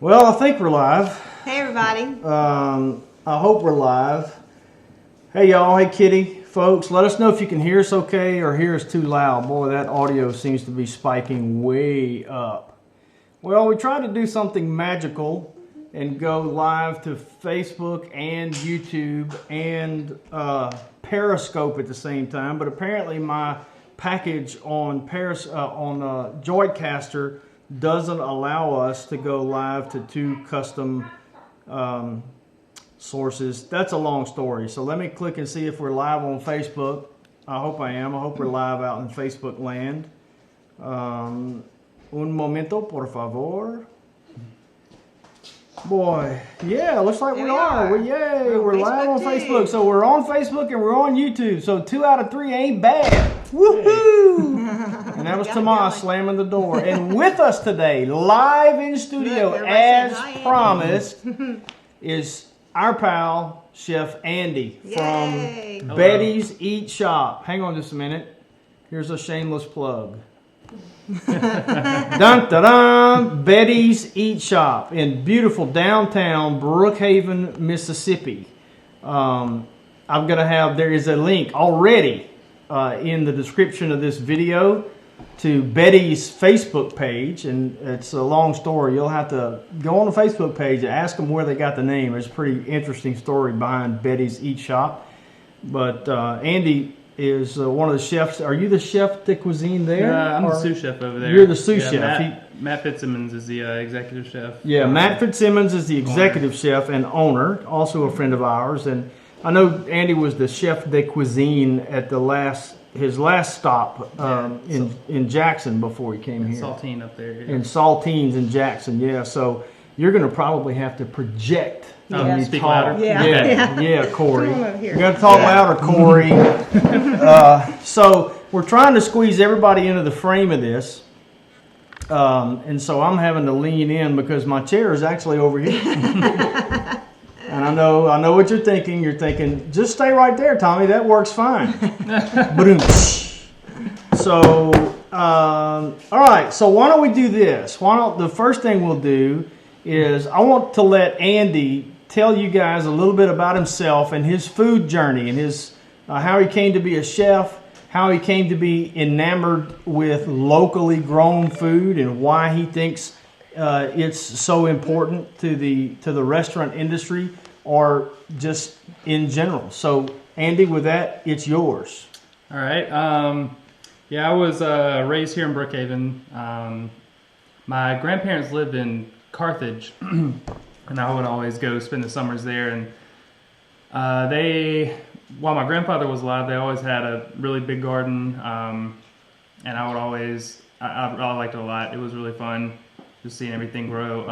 Well, I think we're live. Hey, everybody. I hope we're live. Hey, y'all. Hey, Kitty. Folks, let us know if you can hear us okay or hear us too loud. Boy, that audio seems to be spiking way up. Well, we tried to do something magical and go live to Facebook and YouTube and Periscope at the same time, but apparently my package on Joycaster doesn't allow us to go live to two custom sources. That's a long story. So let me click and see if we're live on Facebook. I hope I am. I hope we're live out in Facebook land. Un momento, por favor. Boy, yeah, looks like we are. We're live on Facebook. So we're on Facebook and we're on YouTube. So 2 out of 3 ain't bad. Woohoo! And that was Tomas slamming the door. And with us today, live in studio, as promised, is our pal, Chef Andy from Betty's Eat Shop. Hang on just a minute. Here's a shameless plug. Dun, dun, dun, Betty's Eat Shop in beautiful downtown Brookhaven, Mississippi. There is a link already in the description of this video to Betty's Facebook page, and it's a long story. You'll have to go on the Facebook page and ask them where they got the name. It's a pretty interesting story behind Betty's Eat Shop. But Andy is one of the chefs. Are you the chef de cuisine there? I'm the sous chef over there. You're the sous chef. Matt Fitzsimmons is the executive chef. Yeah, Matt Fitzsimmons is the executive chef and owner, also a friend of ours. And I know Andy was the chef de cuisine at his last stop in Jackson before he came here. Saltine up there. Yeah. In Saltines in Jackson, yeah. So you're going to probably have to project. Speak louder. Yeah, Corey. Come over here. You're going to talk louder, Corey. So we're trying to squeeze everybody into the frame of this. And so I'm having to lean in because my chair is actually over here. And I know what you're thinking. You're thinking, just stay right there, Tommy. That works fine. So, all right. So why don't we do this? The first thing we'll do is I want to let Andy tell you guys a little bit about himself and his food journey and his how he came to be a chef, how he came to be enamored with locally grown food, and why he thinks it's so important to the restaurant industry or just in general. So, Andy, with that, it's yours. All right. I was raised here in Brookhaven. My grandparents lived in Carthage, and I would always go spend the summers there. And while my grandfather was alive, they always had a really big garden, and I liked it a lot. It was really fun just seeing everything grow.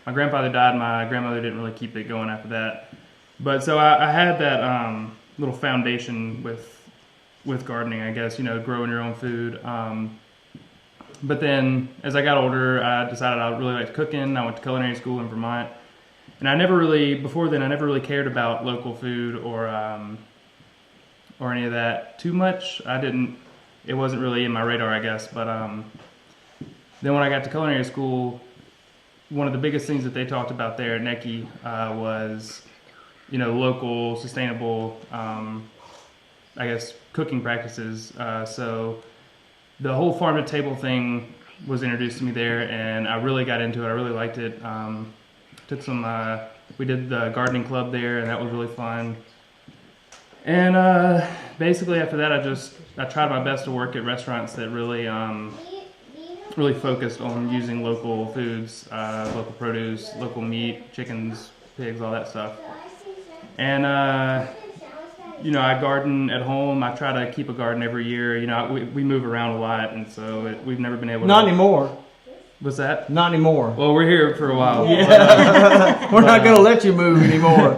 My grandfather died. My grandmother didn't really keep it going after that. But so I had that little foundation with gardening, I guess, growing your own food. But then as I got older, I decided I really liked cooking. I went to culinary school in Vermont. And I never really cared about local food or any of that too much. It wasn't really in my radar, I guess. But then when I got to culinary school, one of the biggest things that they talked about there at NECI was, local, sustainable, I guess, cooking practices. So the whole farm to table thing was introduced to me there, and I really got into it. I really liked it. We did the gardening club there, and that was really fun. And basically after that, I tried my best to work at restaurants that really focused on using local foods, local produce, local meat, chickens, pigs, all that stuff. And I garden at home. I try to keep a garden every year. We move around a lot, and so we've never been able to. Not anymore. What's that? Not anymore. Well, we're here for a while. Yeah. We're not going to let you move anymore.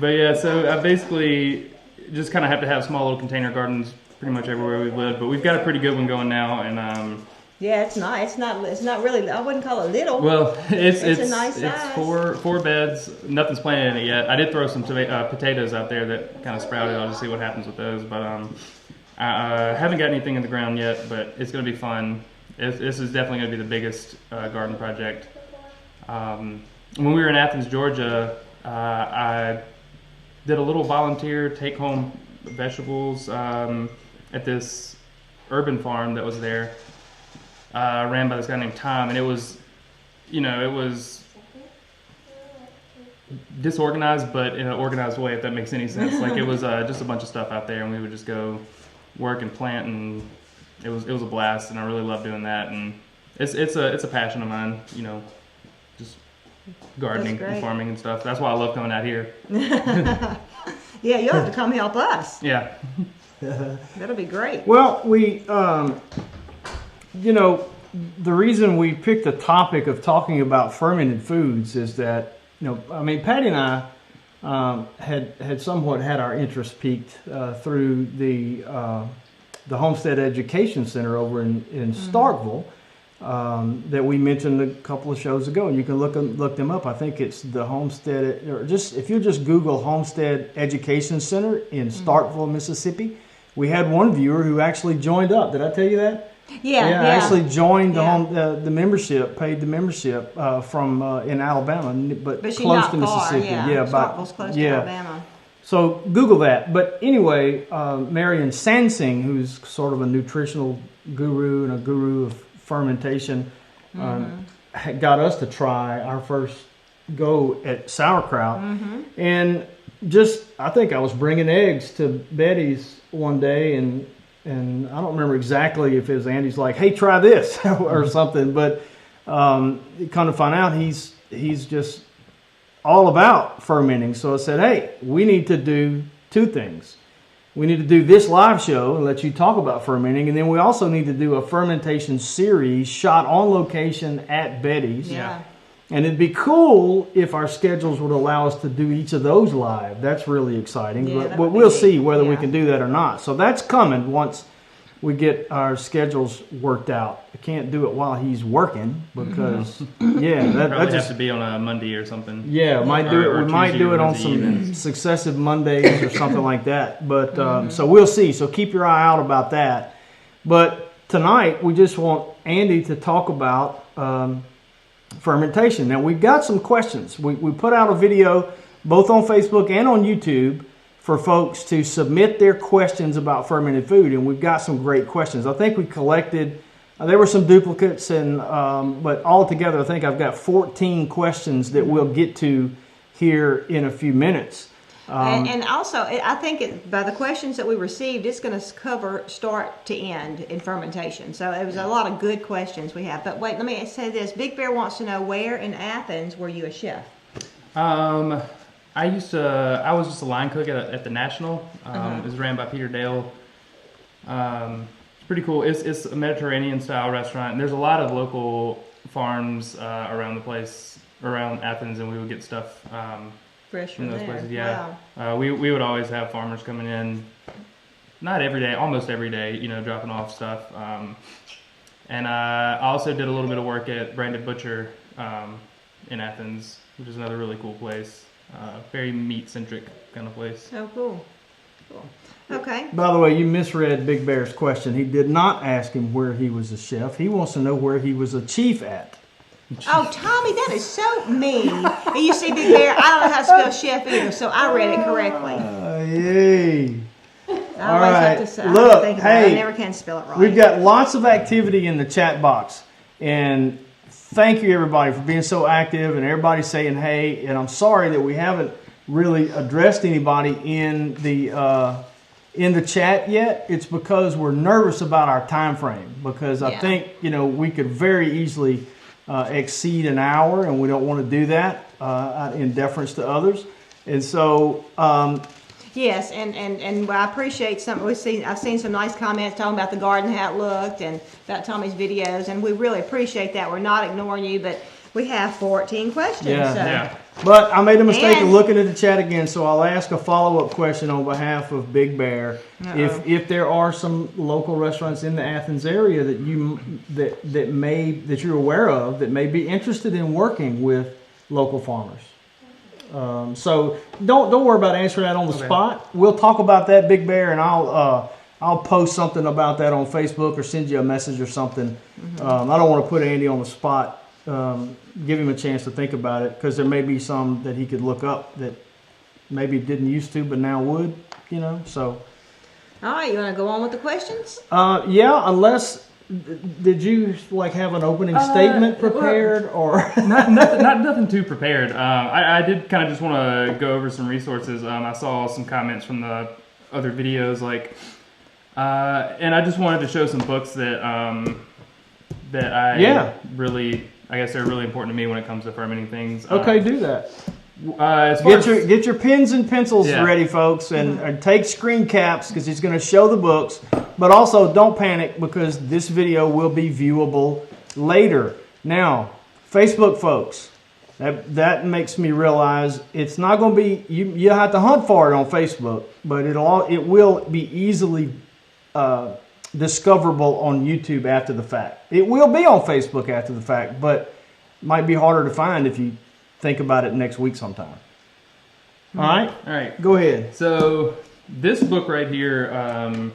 But yeah, so I basically just kind of have to have small little container gardens pretty much everywhere we've lived. But we've got a pretty good one going now, and yeah, it's nice. It's not really. I wouldn't call it little. Well, it's a nice size. It's four beds. Nothing's planted in it yet. I did throw some potatoes out there that kind of sprouted. I'll just see what happens with those. But I haven't got anything in the ground yet. But it's going to be fun. this is definitely going to be the biggest garden project. When we were in Athens, Georgia, I did a little volunteer take-home vegetables at this urban farm that was there, ran by this guy named Tom, and it was disorganized, but in an organized way, if that makes any sense. Like, it was just a bunch of stuff out there, and we would just go work and plant, and it was a blast, and I really love doing that. And it's a passion of mine, just gardening and farming and stuff. That's why I love coming out here. Yeah, you'll have to come help us. Yeah. That'll be great. Well, we, the reason we picked the topic of talking about fermented foods is that, Patty and I had somewhat had our interest piqued through the Homestead Education Center over in Starkville that we mentioned a couple of shows ago, and you can look them up. I think it's the Homestead, or if you just Google Homestead Education Center in Starkville, Mississippi. We had one viewer who actually joined up. Did I tell you that? Yeah. Actually joined the membership, paid the membership from in Alabama, but close to Mississippi. Starkville's close to Alabama. So Google that. But anyway, Marion Sansing, who's sort of a nutritional guru and a guru of fermentation, got us to try our first go at sauerkraut. And I think I was bringing eggs to Betty's one day, and I don't remember exactly if it was Andy's like, hey, try this or something, but kind of find out he's just all about fermenting. So I said, hey, we need to do two things. We need to do this live show and let you talk about fermenting, and then we also need to do a fermentation series shot on location at Betty's. Yeah. And it'd be cool if our schedules would allow us to do each of those live. That's really exciting. Yeah, but we'll see whether we can do that or not. So that's coming once we get our schedules worked out. I can't do it while he's working because, that just have to be on a Monday or something. Yeah, we might do it on some evenings. successive Mondays or something like that. But so we'll see. So keep your eye out about that. But tonight we just want Andy to talk about fermentation. Now we've got some questions. We put out a video both on Facebook and on YouTube for folks to submit their questions about fermented food, and we've got some great questions. I think we collected, there were some duplicates, and but altogether I think I've got 14 questions that we'll get to here in a few minutes. And also, I think by the questions that we received, it's going to cover start to end in fermentation. So it was a lot of good questions we have. But wait, let me say this. Big Bear wants to know, where in Athens were you a chef? I was just a line cook at the National. It was ran by Peter Dale. It's pretty cool. It's a Mediterranean style restaurant. And there's a lot of local farms around the place, around Athens, and we would get stuff Fresh from those there. places. Yeah. Wow. We would always have farmers coming in, not every day, almost every day, dropping off stuff. And I also did a little bit of work at Branded Butcher in Athens, which is another really cool place. Very meat-centric kind of place. Oh, cool. Okay. By the way, you misread Big Bear's question. He did not ask him where he was a chef. He wants to know where he was a chief at. Oh, Tommy, that is so mean. And you see, Big Bear, I don't know how to spell chef either, so I read it correctly. Yay. I always have to say, Look, think about it. I never can spell it right. We've got lots of activity in the chat box, and thank you everybody for being so active and everybody saying hey. And I'm sorry that we haven't really addressed anybody in the chat yet. It's because we're nervous about our time frame, because I think we could very easily exceed an hour, and we don't want to do that in deference to others. And so yes, and I appreciate some. I've seen some nice comments talking about the garden, how it looked, and about Tommy's videos, and we really appreciate that. We're not ignoring you, but we have 14 questions. Yeah. But I made a mistake of looking at the chat again, so I'll ask a follow-up question on behalf of Big Bear. If there are some local restaurants in the Athens area that you're aware of that may be interested in working with local farmers. So don't worry about answering that on the spot. We'll talk about that, Big Bear, and I'll I'll post something about that on Facebook or send you a message or something. I don't want to put Andy on the spot. Give him a chance to think about it, because there may be some that he could look up that maybe didn't used to but now would, so. All right, you want to go on with the questions? Yeah, unless, did you have an opening statement prepared, or? Nothing too prepared. I did kind of just want to go over some resources. I saw some comments from the other videos, and I just wanted to show some books that really, I guess they're really important to me when it comes to fermenting things. Okay, do that. Get your pens and pencils ready, folks, and take screen caps, because he's going to show the books. But also, don't panic, because this video will be viewable later. Now, Facebook folks, that makes me realize it's not going to be, you have to hunt for it on Facebook, but it will be easily discoverable on YouTube after the fact. It will be on Facebook after the fact, but might be harder to find if you think about it next week sometime. All right, go ahead. So this book right here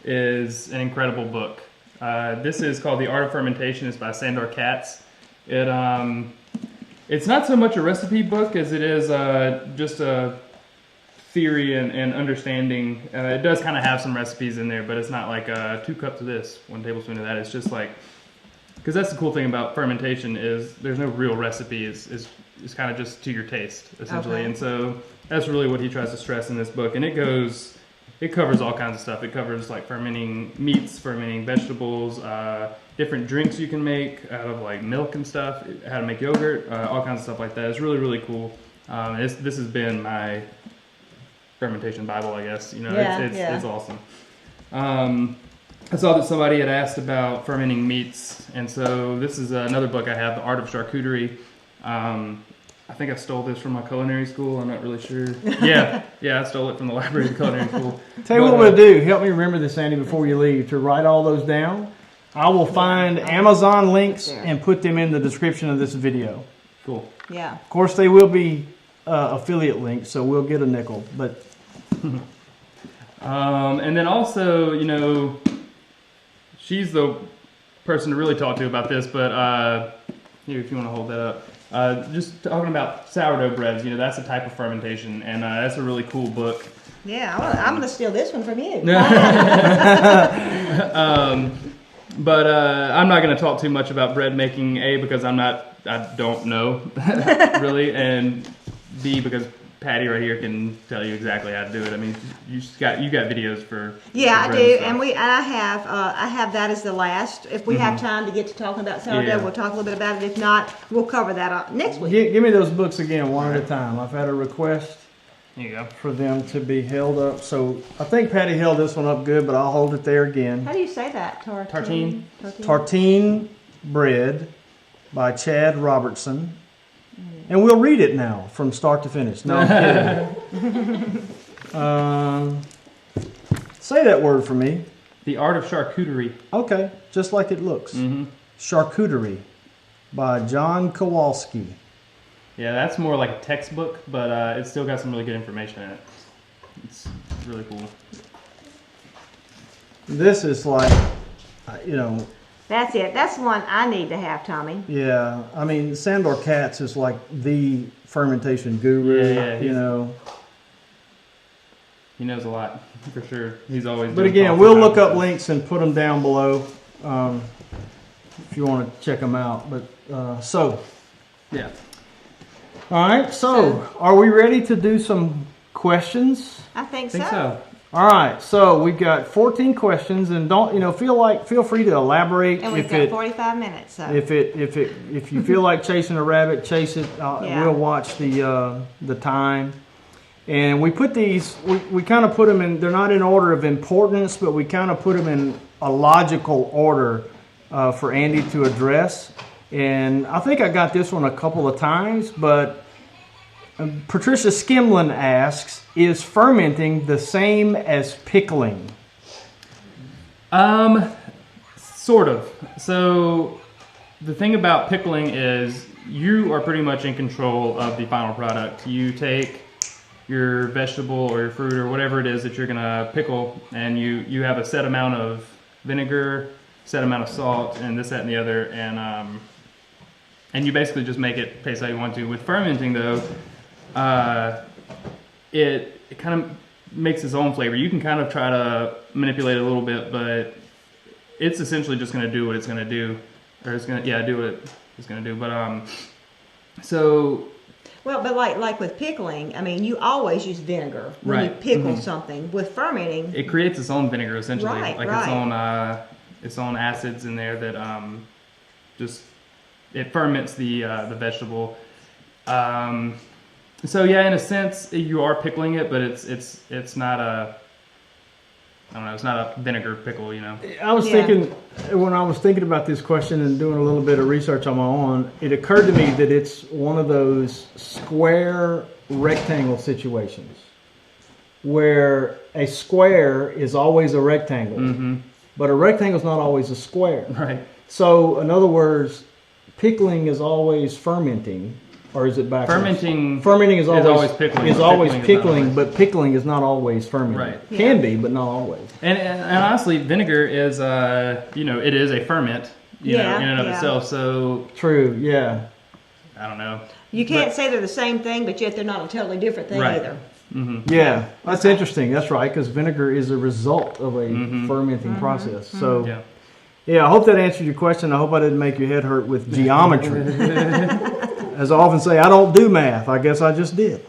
is an incredible book. This is called The Art of Fermentation. It's by Sandor Katz. It's not so much a recipe book as it is just a theory and understanding. It does kind of have some recipes in there, but it's not like 2 cups of this, 1 tablespoon of that. It's just because that's the cool thing about fermentation is there's no real recipe. It's kind of just to your taste, essentially. Okay. And so that's really what he tries to stress in this book. And it covers all kinds of stuff. It covers fermenting meats, fermenting vegetables, different drinks you can make out of milk and stuff, how to make yogurt, all kinds of stuff like that. It's really, really cool. This has been my fermentation Bible, I guess. It's awesome. I saw that somebody had asked about fermenting meats, and so this is another book I have, The Art of Charcuterie. I think I stole this from my culinary school. I'm not really sure. Yeah, I stole it from the library of culinary school. Tell you what we'll do. Help me remember this, Andy, before you leave, to write all those down. I will find Amazon links and put them in the description of this video. Cool. Yeah. Of course, they will be affiliate links, so we'll get a nickel. But and then also, she's the person to really talk to about this, but here, if you want to hold that up. Just talking about sourdough breads, that's a type of fermentation, and that's a really cool book. Yeah, I'm going to steal this one from you. But I'm not going to talk too much about bread making, A, because I don't know, really, and B, because Patty right here can tell you exactly how to do it. I mean, you got videos for I do, and I have that as the last. If we have time to get to talking about sourdough, we'll talk a little bit about it. If not, we'll cover that up next week. Give me those books again, one at a time. I've had a request for them to be held up. So I think Patty held this one up good, but I'll hold it there again. How do you say that? Tartine. Tartine Bread by Chad Robertson. And we'll read it now from start to finish. No, I'm kidding. Say that word for me. The Art of Charcuterie. Okay, just like it looks. Mm-hmm. Charcuterie by John Kowalski. Yeah, that's more like a textbook, but it's still got some really good information in it. It's really cool. This is That's it. That's the one I need to have, Tommy. Yeah, I mean, Sandor Katz is like the fermentation guru. Yeah, he knows a lot for sure. He's always. But again, we'll look up links and put them down below if you want to check them out. But yeah. All right. So, are we ready to do some questions? I think so. All right, so we've got 14 questions, and feel free to elaborate. And we've got 45 minutes. So. If you feel like chasing a rabbit, chase it. We'll watch the time. And we put these. We kind of put them in. They're not in order of importance, but we kind of put them in a logical order for Andy to address. And I think I got this one a couple of times, but. Patricia Skimlin asks, is fermenting the same as pickling? Sort of. So the thing about pickling is you are pretty much in control of the final product. You take your vegetable or your fruit or whatever it is that you're gonna pickle, and you have a set amount of vinegar, set amount of salt, and this, that, and the other, and you basically just make it taste how you want to. With fermenting though, it kind of makes its own flavor. You can kind of try to manipulate it a little bit, but it's essentially just going to do what it's going to do, or it's going to do what it's going to do. But so. Well, but like with pickling, I mean, you always use vinegar when you pickle something. With fermenting, it creates its own vinegar essentially, right. its own acids in there that it ferments the vegetable. So yeah, in a sense, you are pickling it, but it's not a, I don't know, it's not a vinegar pickle, you know. I was thinking, when I was thinking about this question and doing a little bit of research on my own, it occurred to me that it's one of those square rectangle situations where a square is always a rectangle, but a rectangle is not always a square. Right. So, in other words, pickling is always fermenting. Or is it backwards? Fermenting is always pickling. But pickling is not always fermenting. Right. Can be, but not always. And honestly, vinegar is it is a ferment, you know, in and of itself. So true. Yeah. I don't know. You can't say they're the same thing, but yet they're not a totally different thing either. Mm-hmm. Yeah, that's interesting. That's right, because vinegar is a result of a fermenting process. So. Yeah, I hope that answered your question. I hope I didn't make your head hurt with geometry. As I often say, I don't do math. I guess I just did.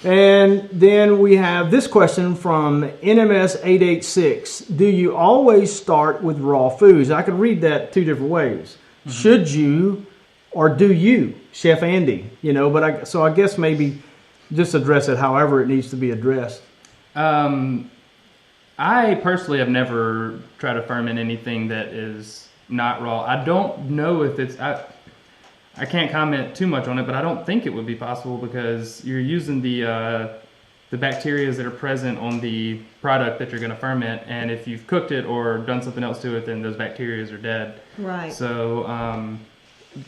And then we have this question from NMS886. Do you always start with raw foods? I could read that two different ways. Should you or do you, Chef Andy? You know, but I guess maybe just address it however it needs to be addressed. I personally have never tried to ferment anything that is not raw. I don't know if it's... I can't comment too much on it, but I don't think it would be possible because you're using the bacteria that are present on the product that you're going to ferment, and if you've cooked it or done something else to it, then those bacteria are dead. Right. So,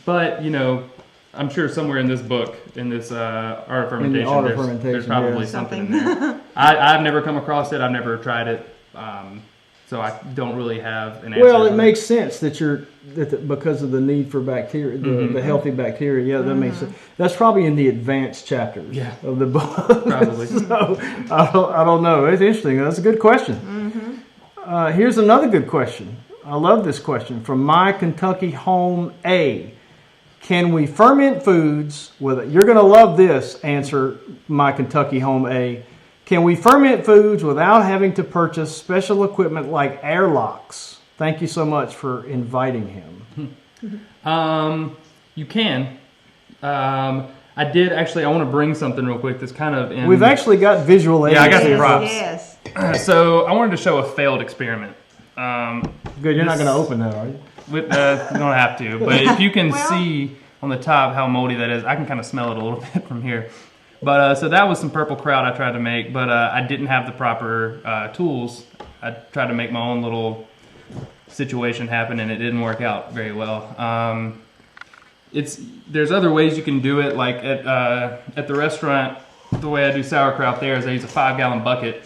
but you know, I'm sure somewhere in this book, in this art of fermentation, there's probably something in there. I've never come across it. I've never tried it. So I don't really have an answer. Well, it makes sense that because of the need for bacteria, the healthy bacteria. Yeah, that makes sense. That's probably in the advanced chapters of the book. Probably. So I don't know. It's interesting. That's a good question. Here's another good question. I love this question from My Kentucky Home A. Can we ferment foods with? You're going to love this answer, My Kentucky Home A. Can we ferment foods without having to purchase special equipment like airlocks? Thank you so much for inviting him. You can. I did actually. I want to bring something real quick. That's kind of in. We've actually got visual aids. Yeah, I got some props. Yes. So I wanted to show a failed experiment. Good. You're not going to open that, are you? You don't have to. But if you can see on the top how moldy that is, I can kind of smell it a little bit from here. But so that was some purple kraut I tried to make, but I didn't have the proper tools. I tried to make my own little situation happen, and it didn't work out very well. There's other ways you can do it, like at the restaurant. The way I do sauerkraut there is I use a 5-gallon bucket,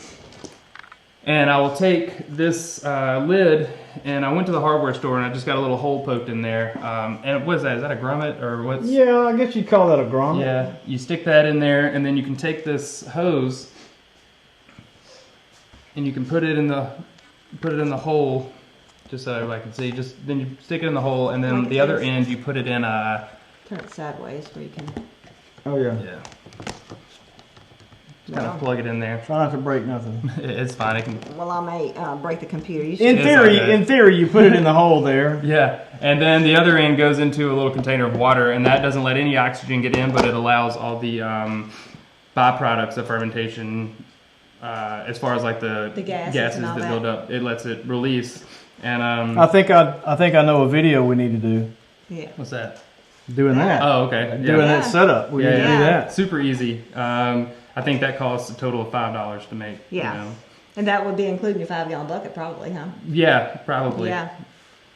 and I will take this lid, and I went to the hardware store and I just got a little hole poked in there. And what is that? Is that a grommet or what's? Yeah, I guess you'd call that a grommet. Yeah, you stick that in there, and then you can take this hose and you can put it in the hole, just so everybody can see. Then you stick it in the hole, and then the other end you put it in a. Turn it sideways where you can. Oh yeah. Yeah. Kind of plug it in there. Try not to break nothing. It's fine. It can. Well, I may break the computer. In theory, you put it in the hole there. Yeah, and then the other end goes into a little container of water, and that doesn't let any oxygen get in, but it allows all the byproducts of fermentation, as far as like the gases that build up. It lets it release. And I think I know a video we need to do. Yeah. What's that? Doing that. Oh, okay. Doing that setup. We need to do that. Super easy. I think that costs a total of $5 to make. Yeah. You know. And that would be including your 5-gallon bucket, probably, huh? Yeah, probably. Yeah.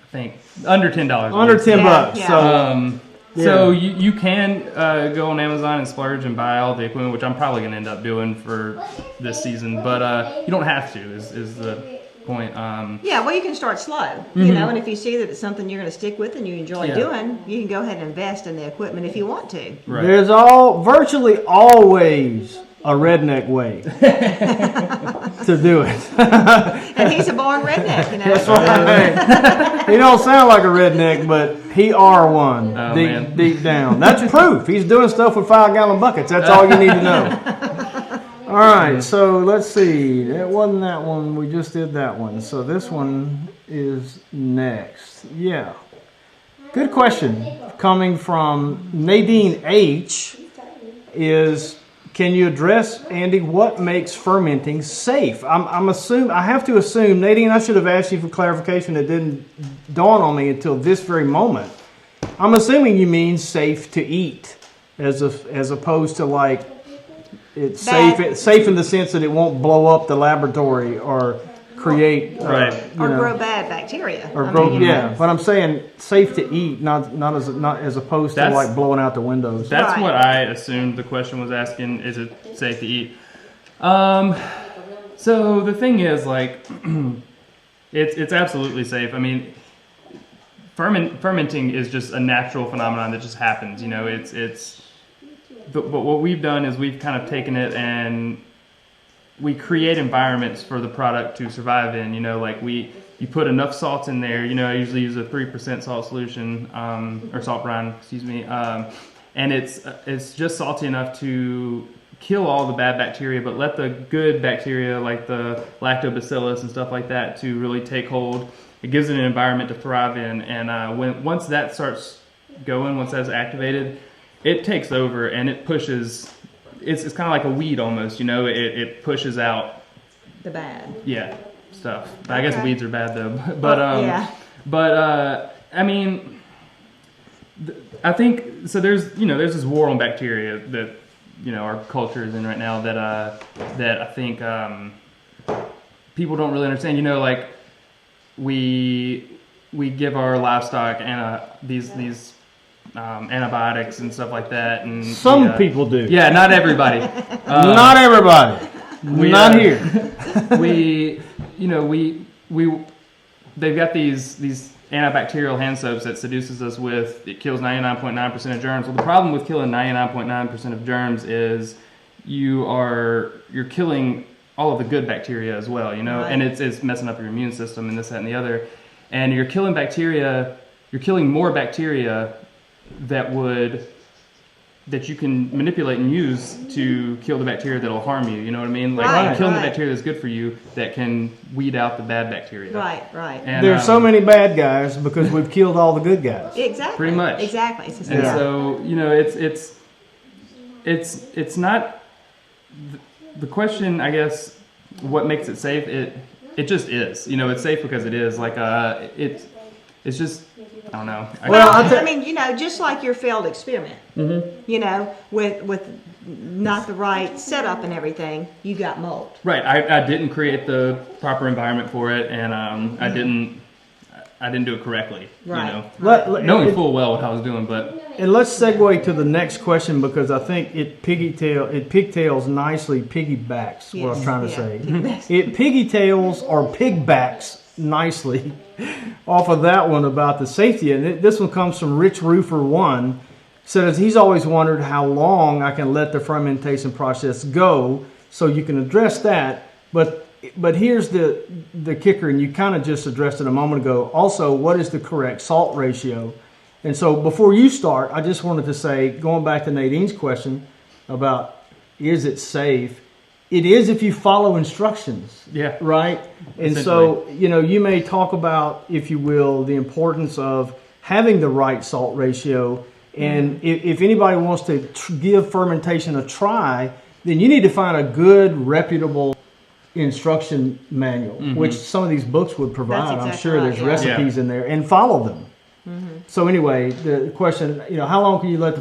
I think under $10. Under $10. Yeah. So So you can go on Amazon and splurge and buy all the equipment, which I'm probably going to end up doing for this season. But you don't have to. Is the point? Yeah, well, you can start slow, you know, and if you see that it's something you're going to stick with and you enjoy doing, you can go ahead and invest in the equipment if you want to. Right. There's virtually always a redneck way to do it. And he's a born redneck, you know. That's right. He don't sound like a redneck, but he are one deep down. That's proof. He's doing stuff with 5-gallon buckets. That's all you need to know. All right, so let's see. It wasn't that one. We just did that one. So this one is next. Yeah. Good question. Coming from Nadine H. is, can you address, Andy, what makes fermenting safe? I have to assume, Nadine, I should have asked you for clarification. It didn't dawn on me until this very moment. I'm assuming you mean safe to eat, as opposed to like it's safe in the sense that it won't blow up the laboratory or create or grow bad bacteria. But I'm saying safe to eat, not as opposed to like blowing out the windows. That's what I assumed the question was asking. Is it safe to eat? So the thing is, like, it's absolutely safe. I mean, fermenting is just a natural phenomenon that just happens. You know, but what we've done is we've kind of taken it and we create environments for the product to survive in. You know, like you put enough salt in there. You know, I usually use a 3% salt solution, or salt brine, excuse me, and it's just salty enough to kill all the bad bacteria, but let the good bacteria like the lactobacillus and stuff like that to really take hold. It gives it an environment to thrive in, and once that starts going, once that's activated, it takes over and it pushes. It's kind of like a weed almost, you know. It pushes out the bad. Yeah, stuff. I guess weeds are bad though. But I mean, I think so. There's this war on bacteria that our culture is in right now that I think people don't really understand. You know, like we give our livestock these antibiotics and stuff like that, and some people do. Yeah, not everybody. Not everybody. Not here. They've got these antibacterial hand soaps that seduces us with. It kills 99.9% of germs. Well, the problem with killing 99.9% of germs is you're killing all of the good bacteria as well. You know, right. And it's messing up your immune system and this, that, and the other. And you're killing bacteria. You're killing more bacteria that you can manipulate and use to kill the bacteria that'll harm you. You know what I mean? Like killing the bacteria that's good for you that can weed out the bad bacteria. Right. And there's so many bad guys because we've killed all the good guys. Exactly. Pretty much. Exactly. And so it's not the question. I guess what makes it safe? It just is. You know, it's safe because it is. Like it's just. I don't know. I mean, just like your failed experiment, with not the right setup and everything, you got mold. Right. I didn't create the proper environment for it, and I didn't do it correctly. Right. Knowing full well what I was doing, but. And let's segue to the next question because I think it piggtails nicely, piggybacks. What I'm trying to say. It pigtails or pigbacks nicely off of that one about the safety. And this one comes from Rich Roofer 1. Says he's always wondered how long I can let the fermentation process go, so you can address that. But here's the kicker, and you kind of just addressed it a moment ago. Also, what is the correct salt ratio? And so before you start, I just wanted to say, going back to Nadine's question about is it safe? It is if you follow instructions. Yeah. Right? And so, you may talk about, if you will, the importance of having the right salt ratio. And if anybody wants to give fermentation a try, then you need to find a good, reputable instruction manual, which some of these books would provide. Exactly I'm sure there's recipes in there, and follow them. So anyway, the question, how long can you let the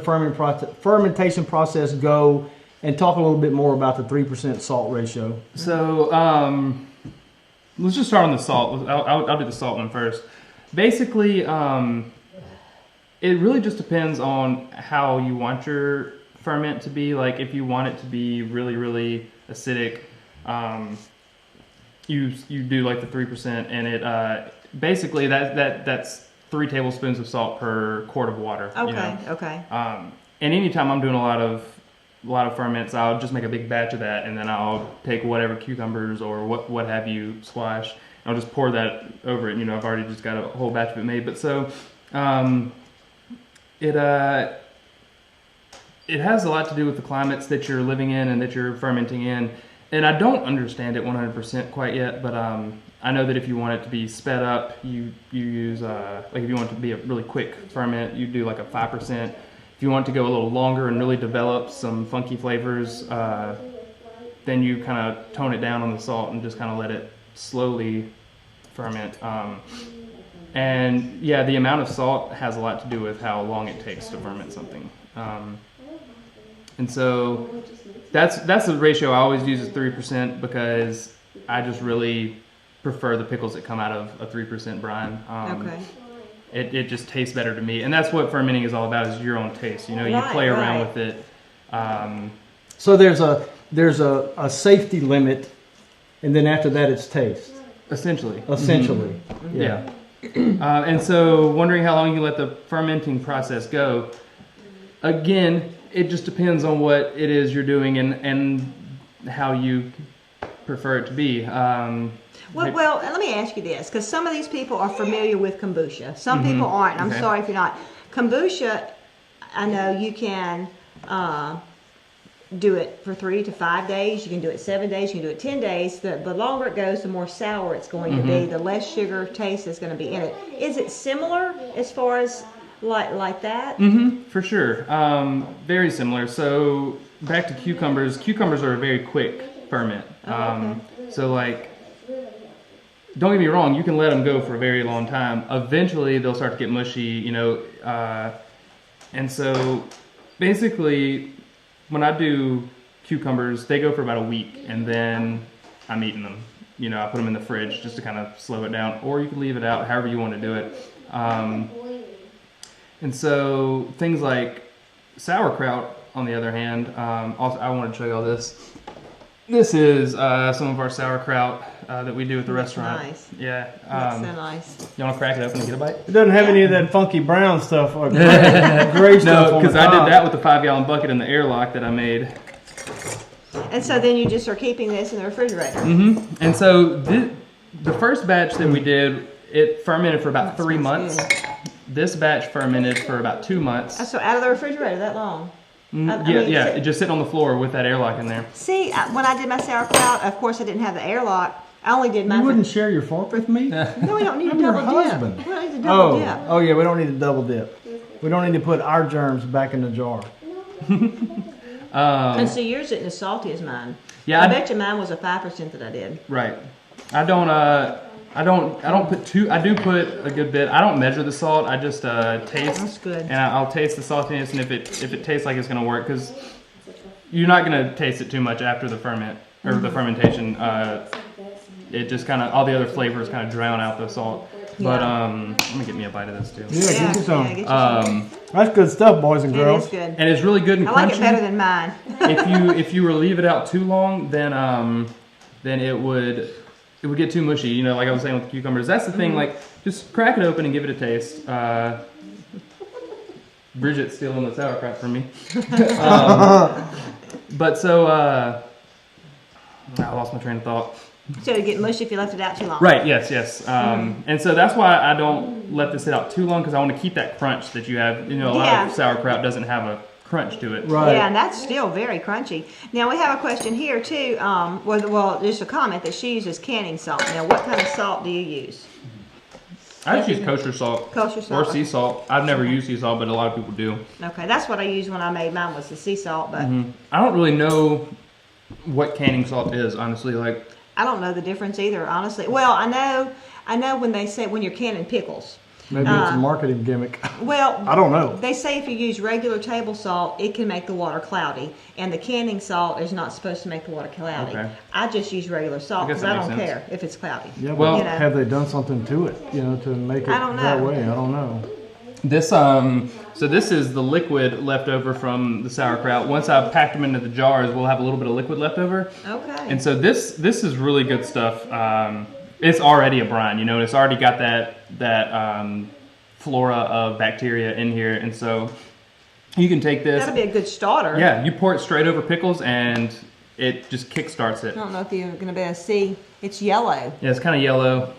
fermentation process go? And talk a little bit more about the 3% salt ratio. So let's just start on the salt. I'll do the salt one first. Basically, It really just depends on how you want your ferment to be. Like if you want it to be really, really acidic, you do like the 3%, and it basically that's 3 tablespoons of salt per quart of water. Okay, you know? okay. And anytime I'm doing a lot of ferments, I'll just make a big batch of that, and then I'll take whatever cucumbers or what have you squash, and I'll just pour that over it. You know, I've already just got a whole batch of it made. But so it has a lot to do with the climates that you're living in and that you're fermenting in. And I don't understand it 100% quite yet, but I know that if you want it to be sped up, you use like if you want it to be a really quick ferment, you do like a 5%. If you want it to go a little longer and really develop some funky flavors, then you kind of tone it down on the salt and just kind of let it slowly ferment. And yeah, the amount of salt has a lot to do with how long it takes to ferment something. And so that's the ratio I always use is 3% because I just really prefer the pickles that come out of a 3% brine. Okay. It just tastes better to me, and that's what fermenting is all about, is your own taste. You know, you play around with it. So there's a safety limit, and then after that it's taste. Essentially. Mm-hmm. Yeah. And so wondering how long you let the fermenting process go. Again, it just depends on what it is you're doing and how you prefer it to be. Well, let me ask you this, because some of these people are familiar with kombucha. Some people aren't. I'm sorry if you're not. Kombucha, I know you can do it for 3 to 5 days. You can do it 7 days. You can do it 10 days. The longer it goes, the more sour it's going to be. The less sugar taste is going to be in it. Is it similar as far as like that? For sure. Very similar. So back to cucumbers. Cucumbers are a very quick ferment. So like, don't get me wrong, you can let them go for a very long time. Eventually they'll start to get mushy, you know. And so basically when I do cucumbers, they go for about a week, and then I'm eating them. You know, I put them in the fridge just to kind of slow it down, or you can leave it out however you want to do it. And so things like sauerkraut, on the other hand, also I wanted to show you all this. This is some of our sauerkraut that we do at the restaurant. Nice. Yeah. That's so nice. You want to crack it open and get a bite? It doesn't have any of that funky brown stuff or gray stuff. No, because I did that with the 5-gallon bucket in the airlock that I made. And so then you just are keeping this in the refrigerator. And so the first batch that we did, it fermented for about 3 months. Good. This batch fermented for about 2 months. So out of the refrigerator that long? It just sitting on the floor with that airlock in there. See, when I did my sauerkraut, of course I didn't have the airlock. I only did mine. You wouldn't share your fork with me? No, we don't need I'm to your double dip. husband. We don't need to double dip. Oh yeah, we don't need to double dip. We don't need to put our germs back in the jar. And so yours isn't as salty as mine. Yeah, I bet you mine was a 5% that I did. Right. I don't put too. I do put a good bit. I don't measure the salt. I just taste. That's good. And I'll taste the saltiness, and if it tastes like it's gonna work, because you're not gonna taste it too much after the ferment or the fermentation. It just kind of, all the other flavors kind of drown out the salt. But I'm gonna get me a bite of this too. Yeah, get you some. get you some. That's good stuff, boys and It girls. is good. And it's really good and I crunchy. like it better than mine. if you were to leave it out too long, then it would get too mushy. You know, like I was saying with cucumbers. That's the thing. Like, just crack it open and give it a taste. Bridget's stealing the sauerkraut from me. But so I lost my train of thought. So it'd get mushy if you left it out too long. Right, yes. And so that's why I don't let this sit out too long, because I want to keep that crunch that you have. You know, a lot of sauerkraut doesn't have a crunch to it. Right. Yeah, and that's still very crunchy. Now we have a question here too. Well, just a comment that she uses canning salt. Now, what kind of salt do you use? I just use kosher salt. Kosher salt. Or sea salt. I've never used sea salt, but a lot of people do. Okay, that's what I used when I made mine, was the sea salt. But I don't really know what canning salt is, honestly. Like, I don't know the difference either, honestly. Well, I know when they say when you're canning pickles. Maybe it's a marketing gimmick. Well, I don't know. They say if you use regular table salt, it can make the water cloudy, and the canning salt is not supposed to make the water cloudy. Okay. I just use regular salt I guess because I that don't makes sense. care if it's cloudy. Yeah, Well, well, have they done something to it, to make it I don't know. that way? I don't know. This so this is the liquid left over from the sauerkraut. Once I've packed them into the jars, we'll have a little bit of liquid left over. Okay. And so this is really good stuff. It's already a brine, you know, it's already got that flora of bacteria in here, and so you can take this. That'll be a good starter. Yeah, you pour it straight over pickles, and it just kickstarts it. I don't know if you're going to be able to see. It's yellow. Yeah, it's kind of yellow.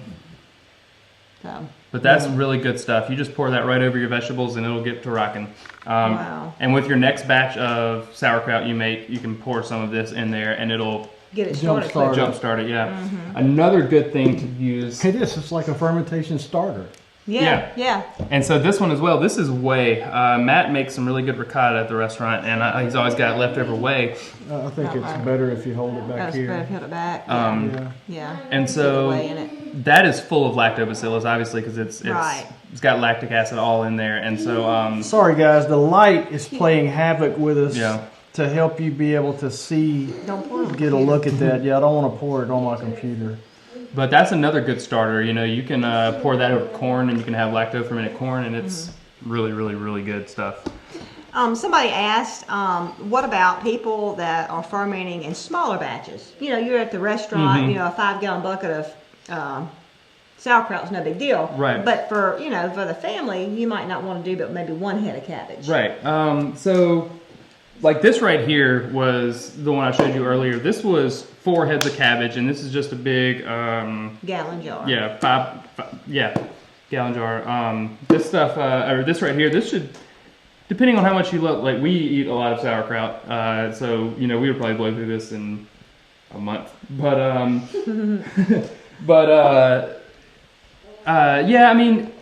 So. But that's really good stuff. You just pour that right over your vegetables and it'll get to rocking. Wow. And with your next batch of sauerkraut you make, you can pour some of this in there and it'll get it started. Jumpstart it, yeah. Another good thing to use. It is. It's like a fermentation starter. Yeah. And so this one as well, this is whey. Matt makes some really good ricotta at the restaurant, and he's always got leftover whey. I think it's better if you hold it back here. Better if you hold it back. Yeah. And so that is full of lactobacillus, obviously, because it's got lactic acid all in there. And so sorry guys, the light is playing havoc with us. Yeah. To help you be able to see, get a look at that. Yeah, I don't want to pour it on my computer. But that's another good starter. You know, you can pour that over corn, and you can have lacto-fermented corn, and it's really, really, really good stuff. Somebody asked, what about people that are fermenting in smaller batches? You know, you're at the restaurant, you know, a 5-gallon bucket of sauerkraut's no big deal. Right. But for, you know, for the family, you might not want to do but maybe 1 head of cabbage. Right. So, like this right here was the one I showed you earlier. This was 4 heads of cabbage, and this is just a big gallon jar. Yeah, gallon jar. This stuff, or this right here, this should, depending on how much you love, like we eat a lot of sauerkraut, so you know we would probably blow through this in a month. But yeah, I mean,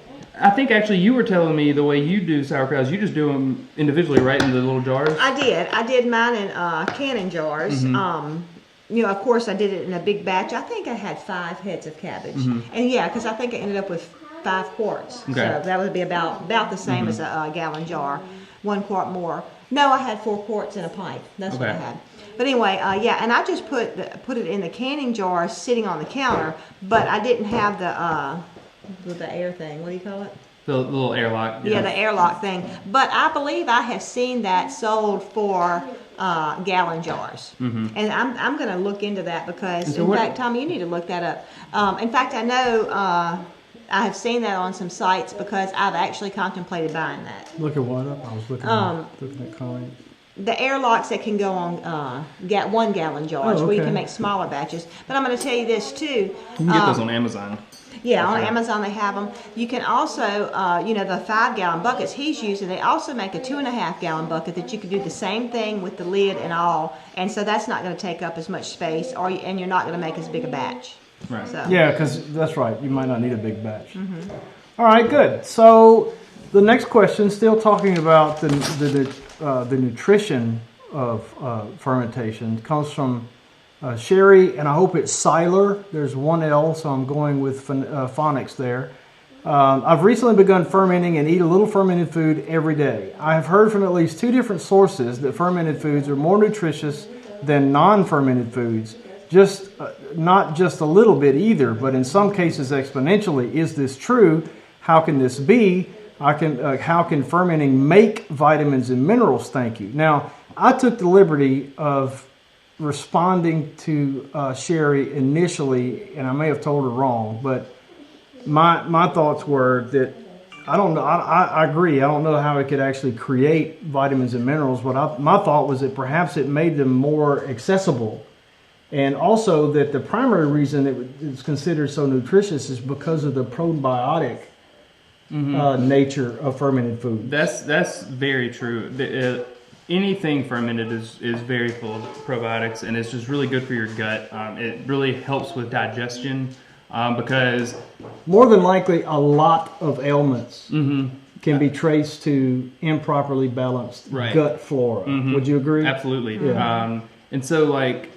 I think actually you were telling me the way you do sauerkrauts, you just do them individually, right, in the little jars? I did mine in canning jars. You know, of course, I did it in a big batch. I think I had 5 heads of cabbage. And yeah, because I think I ended up with 5 quarts. Okay. So that would be about the same as a gallon jar. 1 quart more. No, I had 4 quarts in a pint. That's what I had. But anyway, yeah, and I just put it in the canning jar sitting on the counter, but I didn't have the air thing. What do you call it? The little airlock. Yeah, the airlock thing. But I believe I have seen that sold for gallon jars. And I'm going to look into that because, in fact, Tommy, you need to look that up. In fact, I know I have seen that on some sites because I've actually contemplated buying that. Look at what up? I was looking at comments. The airlocks that can go on 1 gallon jars where you can make smaller batches. But I'm going to tell you this too. You can get those on Amazon. Yeah, on Amazon they have them. You can also, you know, the 5-gallon buckets he's using, they also make a 2.5-gallon bucket that you can do the same thing with the lid and all. And so that's not going to take up as much space, and you're not going to make as big a batch. Right. So. Yeah, because that's right. You might not need a big batch. All right, good. So the next question, still talking about the nutrition of fermentation, comes from Sherry, and I hope it's Seiler. There's 1 L, so I'm going with phonics there. I've recently begun fermenting and eat a little fermented food every day. I have heard from at least 2 different sources that fermented foods are more nutritious than non-fermented foods. Not just a little bit either, but in some cases exponentially. Is this true? How can this be? How can fermenting make vitamins and minerals? Thank you. Now, I took the liberty of responding to Sherry initially, and I may have told her wrong, but my thoughts were that I don't know. I agree. I don't know how it could actually create vitamins and minerals, but my thought was that perhaps it made them more accessible, and also that the primary reason it's considered so nutritious is because of the probiotic nature of fermented food. That's very true. Anything fermented is very full of probiotics, and it's just really good for your gut. It really helps with digestion because more than likely a lot of ailments can be traced to improperly balanced gut flora. Would you agree? Absolutely. Yeah. And so like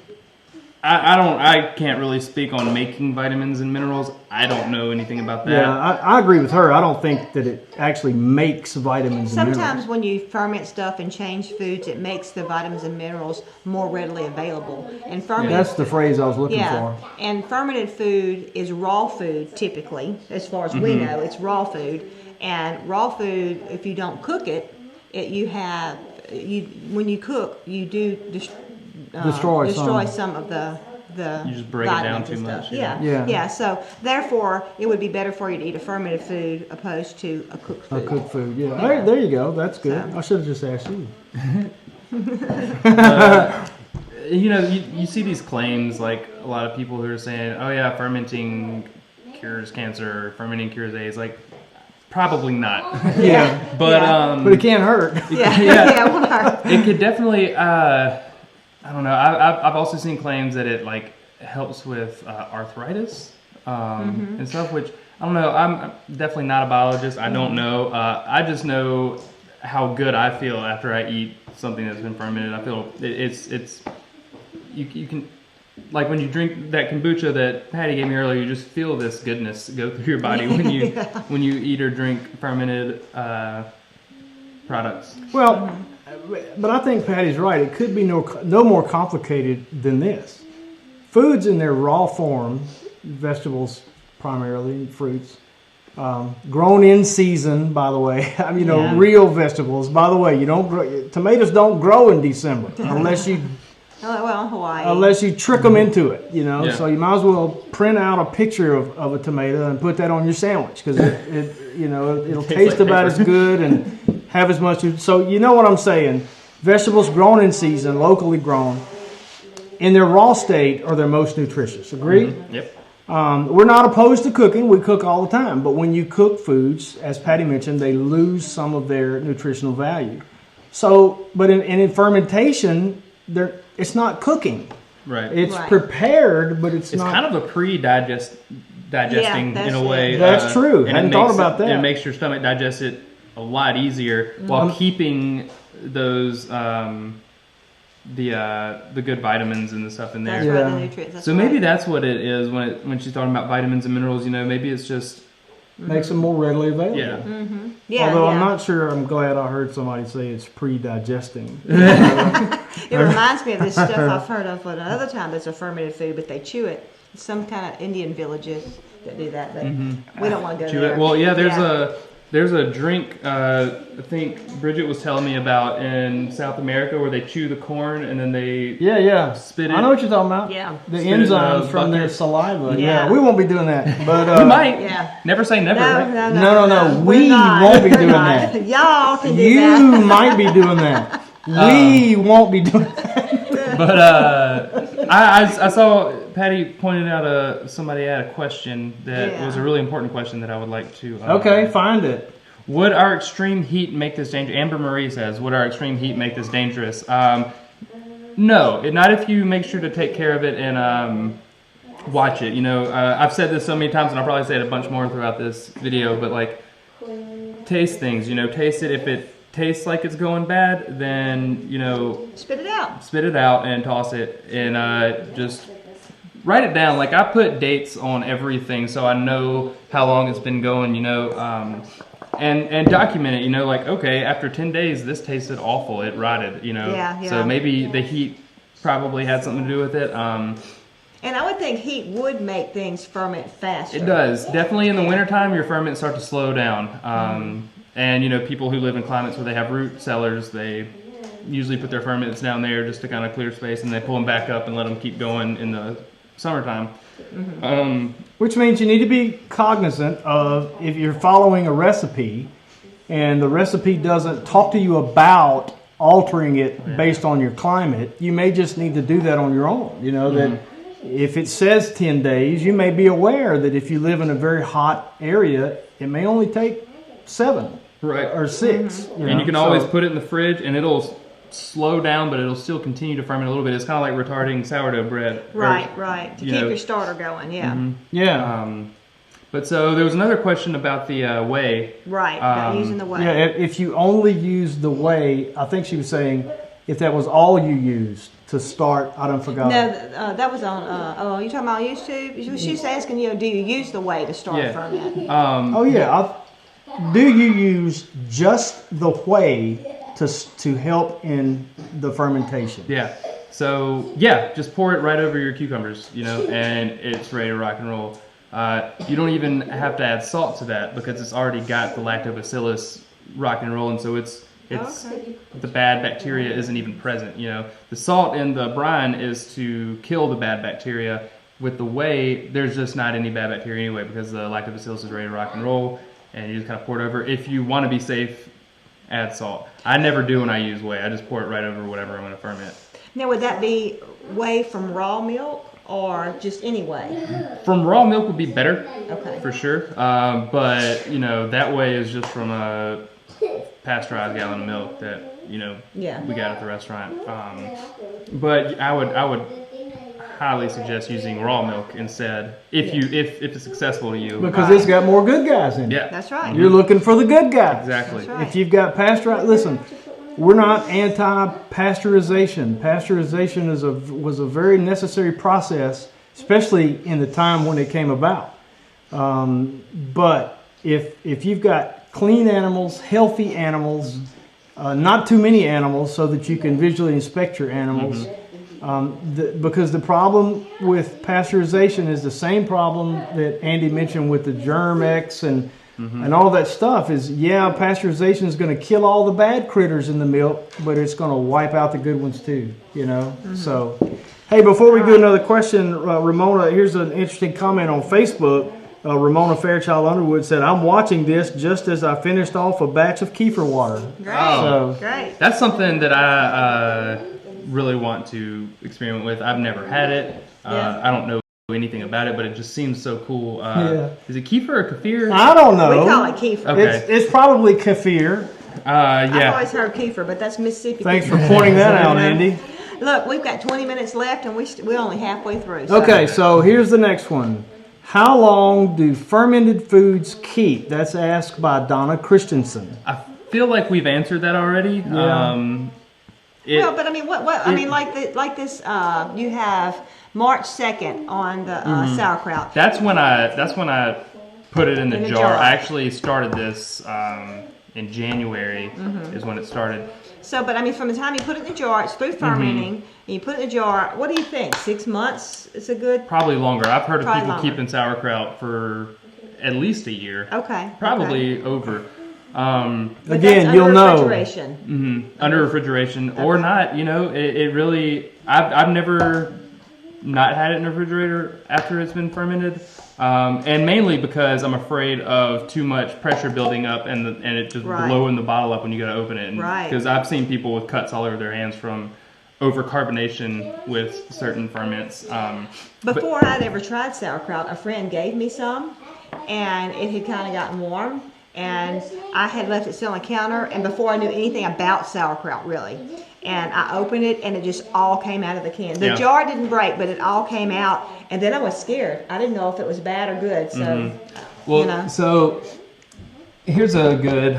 I can't really speak on making vitamins and minerals. I don't know anything about that. Yeah, I agree with her. I don't think that it actually makes vitamins and minerals. Sometimes when you ferment stuff and change foods, it makes the vitamins and minerals more readily available. And fermented, that's the phrase I was looking for. And fermented food is raw food typically, as far as we know, it's raw food. And raw food, if you don't cook it, when you cook, you do destroy some of the you just break it down vitamins too and much. stuff. Yeah. Yeah. So therefore, it would be better for you to eat a fermented food opposed to a cooked food. A cooked food, yeah. Hey, there you go. That's good. So. I should have just asked you. You see these claims, like a lot of people who are saying, "Oh yeah, fermenting cures cancer, or fermenting cures AIDS." Like, probably not. Yeah, but it can't hurt. Yeah. It could definitely. I don't know. I've also seen claims that it like helps with arthritis and stuff, which I don't know. I'm definitely not a biologist. I don't know. I just know how good I feel after I eat something that's been fermented. I feel it's you can, like when you drink that kombucha that Patty gave me earlier, you just feel this goodness go through your body when you when you eat or drink fermented products. Well, but I think Patty's right. It could be no more complicated than this. Foods in their raw form, vegetables primarily, fruits, grown in season, by the way. I mean, real vegetables. By the way, tomatoes don't grow in December unless you Hawaii. Unless you trick them into it, Yeah. So you might as well print out a picture of a tomato and put that on your sandwich because it'll taste like about paper. as good and have as much. So you know what I'm saying? Vegetables grown in season, locally grown, in their raw state are their most nutritious. Agree? Mm-hmm. Yep. We're not opposed to cooking. We cook all the time. But when you cook foods, as Patty mentioned, they lose some of their nutritional value. So, but in fermentation, it's not cooking. Right. It's prepared, but it's not. It's kind of a digesting in a way. That's true. I And hadn't thought about that. It makes your stomach digest it a lot easier while keeping those the good vitamins and the stuff in there. That's right, the nutrients. So maybe that's what it is when she's talking about vitamins and minerals. Maybe it's just makes them more readily available. yeah. Mm-hmm. Yeah. Although I'm not sure. I'm glad I heard somebody say it's pre-digesting. It reminds me of this stuff I've heard of another time that's a fermented food, but they chew it. Some kind of Indian villages that do that, but we don't want to go Chew there. it. Well, there's a drink I think Bridget was telling me about in South America where they chew the corn and then they spit it. I know what you're talking about. Yeah. The Spit it in enzymes a from their bucket. saliva. Yeah. We won't be doing that. But we might. Yeah. Never say never. right? No. We're We not. won't be We're doing not. that. Y'all can do You that. might be doing that. We won't be doing that. But I saw Patty pointed out somebody had a question that was a really important question that I would like to. Okay, find it. Would our extreme heat make this dangerous? Amber Marie says, would our extreme heat make this dangerous? No, not if you make sure to take care of it and watch it. I've said this so many times, and I'll probably say it a bunch more throughout this video, but like, taste things. Taste it. If it tastes like it's going bad, then Spit it out. spit it out and toss it, and just write it down. Like, I put dates on everything so I know how long it's been going. And document it, like, okay, after 10 days, this tasted awful. It rotted, Yeah. So maybe the heat probably had something to do with it. And I would think heat would make things ferment faster. It does. Definitely in the wintertime, your ferments start to slow down. And, people who live in climates where they have root cellars, they usually put their ferments down there just to kind of clear space, and they pull them back up and let them keep going in the summertime. Which means you need to be cognizant of if you're following a recipe and the recipe doesn't talk to you about altering it based on your climate, you may just need to do that on your own. That if it says 10 days, you may be aware that if you live in a very hot area, it may only take 7 or 6. And you can always put it in the fridge and it'll slow down, but it'll still continue to ferment a little bit. It's kind of like retarding sourdough bread. Right. To keep your starter going, But so there was another question about the whey. Right, about using the whey. Yeah, if you only use the whey, I think she was saying if that was all you used to start, I don't forgot. No, that was on, you talking about YouTube? She's asking do you use the whey to start ferment? Do you use just the whey to help in the fermentation? Yeah. So just pour it right over your cucumbers, and it's ready to rock and roll. You don't even have to add salt to that because it's already got the lactobacillus rock and rolling, so it's the bad bacteria isn't even present. You know, the salt in the brine is to kill the bad bacteria. With the whey, there's just not any bad bacteria anyway because the lactobacillus is ready to rock and roll, and you just kind of pour it over. If you want to be safe, add salt. I never do when I use whey. I just pour it right over whatever I'm going to ferment. Now, would that be whey from raw milk or just any whey? From raw milk would be better, Okay. for sure. But you know, that whey is just from a pasteurized gallon of milk that we got at the restaurant. But I would highly suggest using raw milk instead if it's accessible to you. Because it's got more good guys in it. Yeah, That's right. You're looking for the good guys. exactly. That's right. If you've got listen, we're not anti-pasteurization. Pasteurization was a very necessary process, especially in the time when it came about. But if you've got clean animals, healthy animals, not too many animals so that you can visually inspect your animals, because the problem with pasteurization is the same problem that Andy mentioned with the Germ-X and all that stuff is, pasteurization is going to kill all the bad critters in the milk, but it's going to wipe out the good ones too, So, hey, before we do another question, Ramona, here's an interesting comment on Facebook. Ramona Fairchild Underwood said, I'm watching this just as I finished off a batch of kefir water. Great. Great. That's something that I really want to experiment with. I've never had it. I don't know anything about it, but it just seems so cool. Is it kefir or kefir? I don't know. We call it kefir. Okay. It's probably kefir. I've always heard kefir, but that's Mississippi. Thanks kefir. for pointing that out, Andy. Look, we've got 20 minutes left, and we're only halfway through. Okay, so here's the next one. How long do fermented foods keep? That's asked by Donna Christensen. I feel like we've answered that already. Yeah. But I mean, I mean, like this. You have March 2nd on the sauerkraut. That's when I put it in the jar. I actually started this in January is when it started. So, but I mean, from the time you put it in the jar, it's through fermenting, and you put it in the jar. What do you think? 6 months is a good? Probably longer. I've heard of Probably people longer. keeping sauerkraut for at least a year. Okay. Probably over. But Again, that's you'll under know. refrigeration. Under refrigeration or not. It really. I've never not had it in the refrigerator after it's been fermented. And mainly because I'm afraid of too much pressure building up and it just blowing the bottle up when you go to open it. Because I've seen people with cuts all over their hands from overcarbonation with certain ferments. Before I'd ever tried sauerkraut, a friend gave me some, and it had kind of gotten warm, and I had left it sit on the counter, and before I knew anything about sauerkraut, really. And I opened it, and it just all came out of the can. The jar didn't break, but it all came out. And then I was scared. I didn't know if it was bad or good. So, So here's a good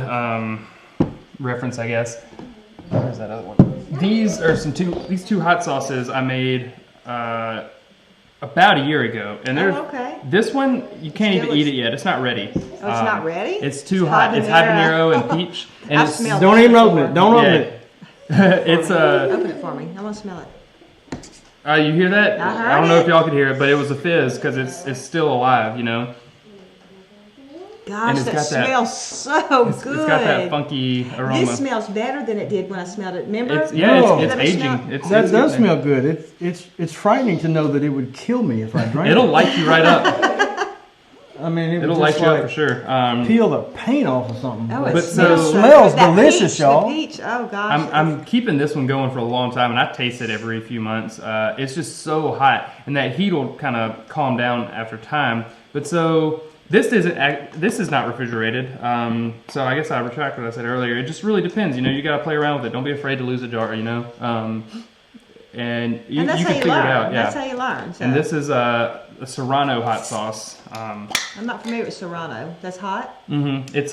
reference, I guess. Where's that other one? These are these two hot sauces I made about a year ago, and this one you can't even eat it yet. It's not ready. Oh, it's not ready? It's too hot. It's habanero and peach. And Don't even open it. Don't open it. It's Open it for me. I want to smell it. You hear that? I heard I don't know it. if y'all could hear it, but it was a fizz because it's still alive, Gosh, that smells so good. It's got that funky aroma. This smells better than it did when I smelled it. Remember? It's Let me aging. smell it. That does smell good. It's frightening to know that it would kill me if I drank it. It'll light you right up. I mean, It'll light you up for sure. Peel the paint off or something. Oh, But it so- smells Smells delicious, peach, y'all. The peach. Oh gosh. I'm keeping this one going for a long time, and I taste it every few months. It's just so hot, and that heat will kind of calm down after time. But so this is not refrigerated. So I guess I retract what I said earlier. It just really depends. You got to play around with it. Don't be afraid to lose a jar. And you and that's can how you figure learn. it out. Yeah. That's how you learn. So. And this is a Serrano hot sauce. I'm not familiar with Serrano. That's hot. It's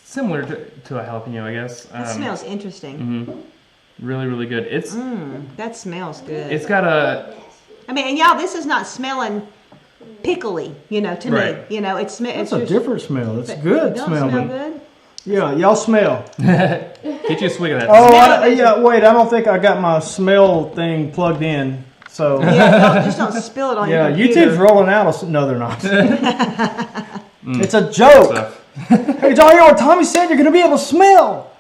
similar to a jalapeno, I guess. That smells interesting. Really, really good. That smells good. It's got a. I mean, and y'all, this is not smelling pickly, to Right. me. It's It's a different smell. It's good Don't smelling. smell good. Yeah, y'all smell. Get you a swig of that. Oh, wait, I don't think I got my smell thing plugged in. So Yeah, just don't spill it on your computer. YouTube's rolling out. No, they're not. It's a joke. Hey, did y'all hear what Tommy said? You're going to be able to smell.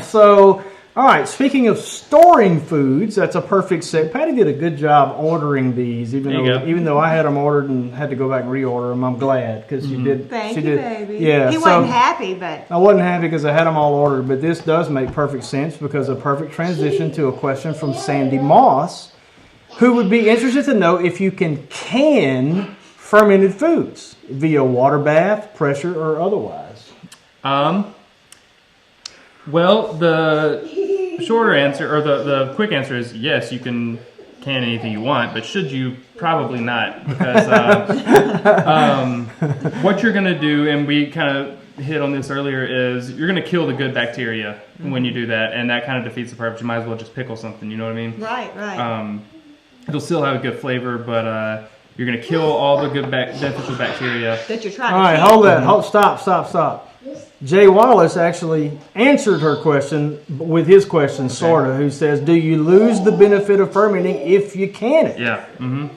So, all right. Speaking of storing foods, that's a perfect set. Patty did a good job ordering these, even though I had them ordered and had to go back and reorder them. I'm glad because she did. Thank you, baby. Yeah, he wasn't happy, but I wasn't happy because I had them all ordered. But this does make perfect sense because a perfect transition to a question from Sandy Moss, who would be interested to know if you can fermented foods via water bath, pressure, or otherwise. Well, the shorter answer, or the quick answer is yes, you can anything you want, but should you? Probably not, because what you're going to do, and we kind of hit on this earlier, is you're going to kill the good bacteria when you do that, and that kind of defeats the purpose. You might as well just pickle something, you know what I mean? Right. It'll still have a good flavor, but you're going to kill all the good beneficial bacteria. That you're trying all right, hold that. Stop. Jay Wallace actually answered her question with his question, sort of, who says, do you lose the benefit of fermenting if you can it? Yeah.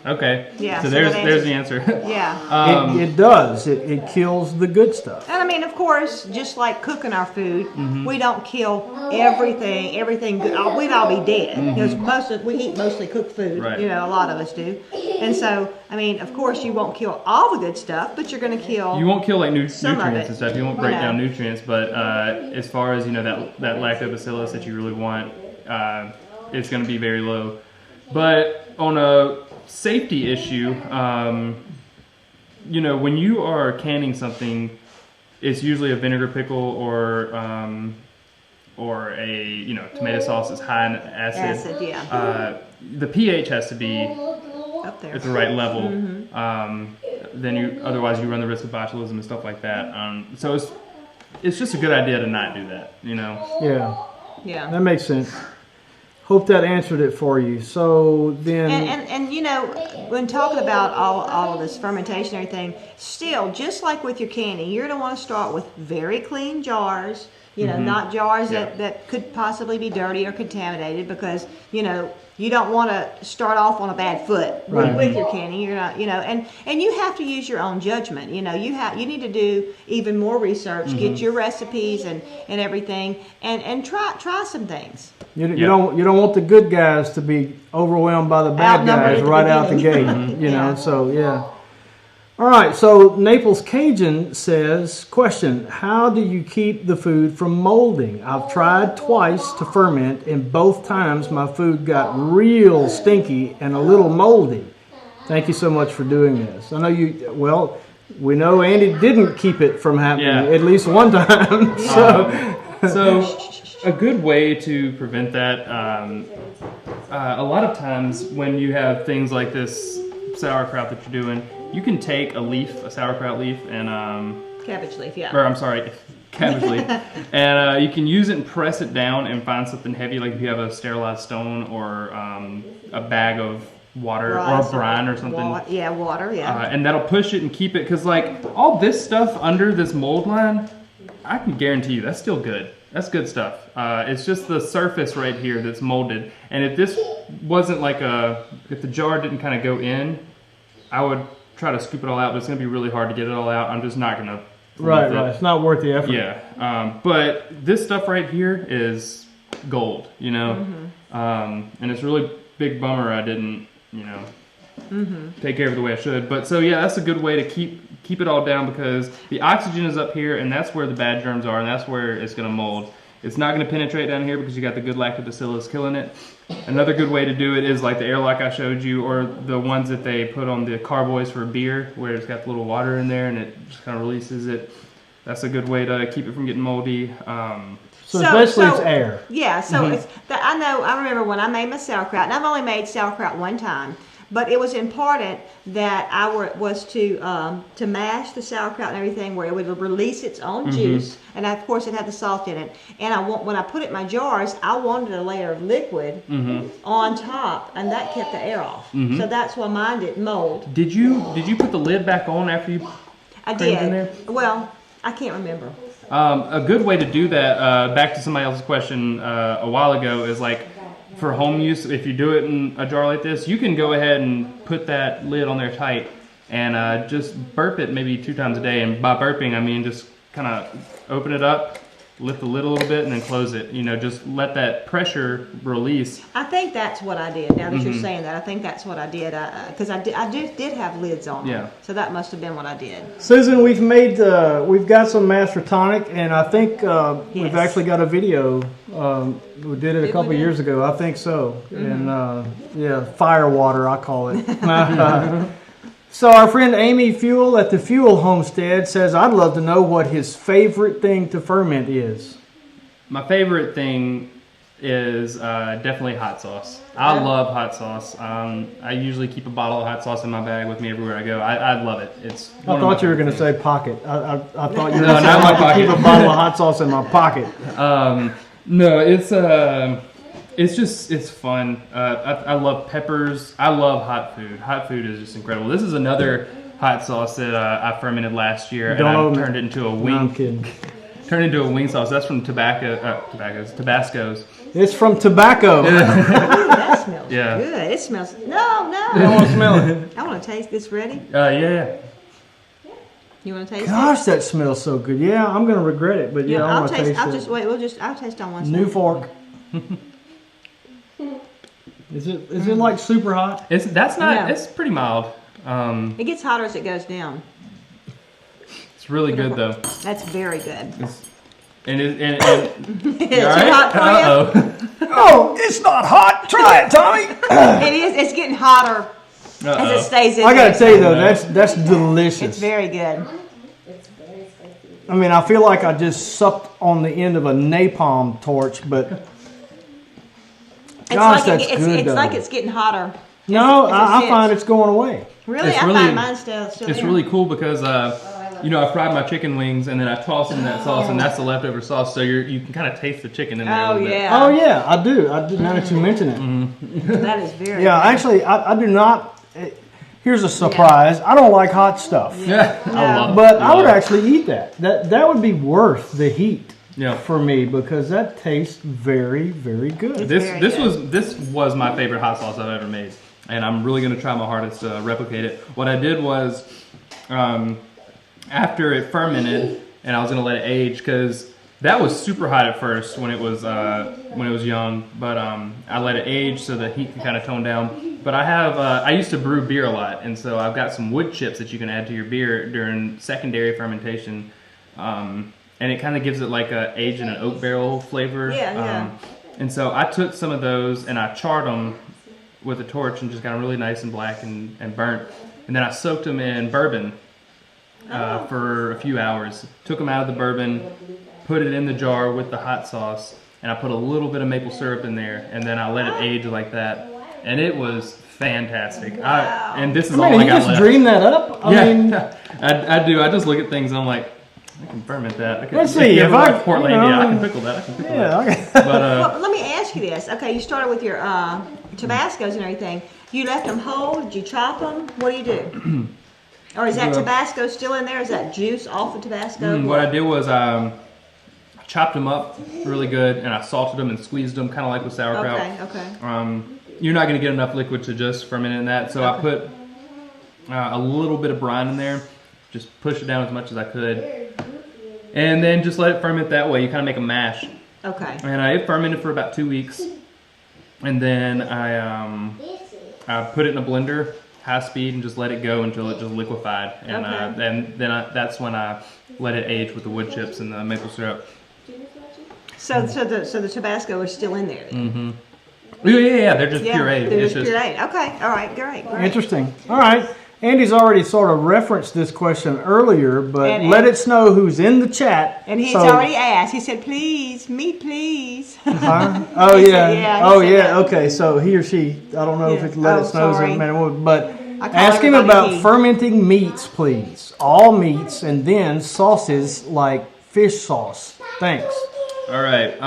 Okay. Yeah. So there's the answer. Yeah. It does. It kills the good stuff. And I mean, of course, just like cooking our food, we don't kill everything. Everything good. We'd all be dead because we eat mostly cooked food. Right. You know, a lot of us do. And so, I mean, of course, you won't kill all the good stuff, but you're going to kill. You won't kill like nutrients some of and stuff. You won't break down nutrients, but as far as that lactobacillus that you really want, it's going to be very low. But on a safety issue, when you are canning something, it's usually a vinegar pickle or a tomato sauce is high in acid. Yeah. The pH has to be up there at the right level. Then otherwise you run the risk of botulism and stuff like that. So it's just a good idea to not do that. Yeah. That makes sense. Hope that answered it for you. So then, and when talking about all of this fermentation and everything, still, just like with your canning, you're going to want to start with very clean jars. Not jars that could possibly be dirty or contaminated, because you don't want to start off on a bad foot with your canning. You're not, and you have to use your own judgment. You need to do even more research, get your recipes and everything, and try some things. You don't want the good guys to be overwhelmed by the bad guys right out the gate. So yeah. All right, so Naples Cajun says, question, how do you keep the food from molding? I've tried twice to ferment, and both times my food got real stinky and a little moldy. Thank you so much for doing this. I know we know Andy didn't keep it from happening at least one time. So a good way to prevent that, a lot of times when you have things like this sauerkraut that you're doing, you can take a sauerkraut leaf, and cabbage leaf, cabbage leaf, and you can use it and press it down and find something heavy, like if you have a sterilized stone or a bag of water or brine or something. Water, and that'll push it and keep it, because like all this stuff under this mold line, I can guarantee you that's still good. That's good stuff. It's just the surface right here that's molded, and if this wasn't if the jar didn't kind of go in, I would try to scoop it all out, but it's going to be really hard to get it all out. I'm just not going to. Right. It's not worth the effort. Yeah. But this stuff right here is gold, and it's a really big bummer I didn't, take care of it the way I should. But so yeah, that's a good way to keep it all down, because the oxygen is up here, and that's where the bad germs are, and that's where it's going to mold. It's not going to penetrate down here because you got the good lactobacillus killing it. Another good way to do it is like the airlock I showed you, or the ones that they put on the carboys for beer, where it's got the little water in there and it just kind of releases it. That's a good way to keep it from getting moldy. So basically it's air. Yeah, so I remember when I made my sauerkraut, and I've only made sauerkraut one time, but it was important that I was to mash the sauerkraut and everything, where it would release its own juice, and of course it had the salt in it. And when I put it in my jars, I wanted a layer of liquid on top, and that kept the air off. So that's why mine didn't mold. Did you put the lid back on after you? I did. In there? Well, I can't remember. A good way to do that, back to somebody else's question a while ago, is like for home use, if you do it in a jar like this, you can go ahead and put that lid on there tight and just burp it maybe 2 times a day. And by burping, I mean just kind of open it up, lift the lid a little bit, and then close it. You know, just let that pressure release. I think that's what I did. Now that you're saying that, I think that's what I did. Because I did have lids on them. So that must have been what I did. Susan, we've got some Master Tonic, and I think we've actually got a video. We did it a couple years ago. I think so. And yeah, fire water, I call it. So our friend Amy Fuel at the Fuel Homestead says, I'd love to know what his favorite thing to ferment is. My favorite thing is definitely hot sauce. I love hot sauce. I usually keep a bottle of hot sauce in my bag with me everywhere I go. I love it. I thought you were going to say pocket. I thought you were going to say I keep a bottle of hot sauce in my pocket. No, it's fun. I love peppers. I love hot food. Hot food is just incredible. This is another hot sauce that I fermented last year, and I turned it into a wing. No, I'm kidding. Turned into a wing sauce. That's from Tabasco's. It's from tobacco. That smells good. It smells. No. I don't want to smell it. I want to taste this. Ready? Yeah. You want to taste it? Gosh, that smells so good. Yeah, I'm going to regret it, but yeah, I want to taste it. I'll taste on one. New fork. Is it like super hot? It's pretty mild. It gets hotter as it goes down. It's really good though. That's very good. It's Too hot for you? Oh, it's not hot. Try it, Tommy. It is. It's getting hotter as it stays in. I gotta tell you though, that's delicious. It's very good. I mean, I feel like I just sucked on the end of a napalm torch, but gosh, that's good. It's like it's getting hotter. No, I find it's going away. Really? I find mine still It's really cool because I fried my chicken wings and then I toss in that sauce, and that's the leftover sauce, so you can kind of taste the chicken in there a little bit. Oh yeah, I do. Now that you mention it. That is very good. Actually, I do not. Here's a surprise. I don't like hot stuff. Yeah. I love it. But I would actually eat that. That would be worth the heat. Yeah. For me, because that tastes very, very good. This was my favorite hot sauce I've ever made, and I'm really gonna try my hardest to replicate it. What I did was, after it fermented, and I was gonna let it age, because that was super hot at first when it was young, but I let it age so the heat can kind of tone down. But I used to brew beer a lot, and so I've got some wood chips that you can add to your beer during secondary fermentation. And it kind of gives it like a aged in an oak barrel flavor. And so I took some of those and I charred them with a torch and just got them really nice and black and burnt. And then I soaked them in bourbon for a few hours. Took them out of the bourbon, put it in the jar with the hot sauce, and I put a little bit of maple syrup in there. And then I let it age like that. And it was fantastic. And this is all I got left. You just dream that up? I mean, I do. I just look at things and I'm like, I can ferment that. Let's see. If I Portlandia, I can pickle that. Okay. But, well, let me ask you this. Okay, you started with your Tabascos and everything. You left them whole? Did you chop them? What do you do? Or is that Tabasco still in there? Is that juice off the Tabasco? What I did was I chopped them up really good, and I salted them and squeezed them, kind of like with sauerkraut. Okay. You're not going to get enough liquid to just ferment in that, so I put a little bit of brine in there, just push it down as much as I could, and then just let it ferment that way. You kind of make a mash. Okay. And it fermented for about 2 weeks, and then I put it in a blender, high speed, and just let it go until it just liquefied. And then that's when I let it age with the wood chips and the maple syrup. So the Tabasco is still in there then? Mm-hmm. Yeah, they're just pureed. They're just pureed. Okay, all right, great. Interesting. All right. Andy's already sort of referenced this question earlier, but let us know who's in the chat. And he's already asked. He said, please, meat, please. Oh, yeah. Okay, so he or she, I don't know if it's let us know in a minute, but ask him about fermenting meats, please. All meats, and then sauces like fish sauce. Thanks. All right.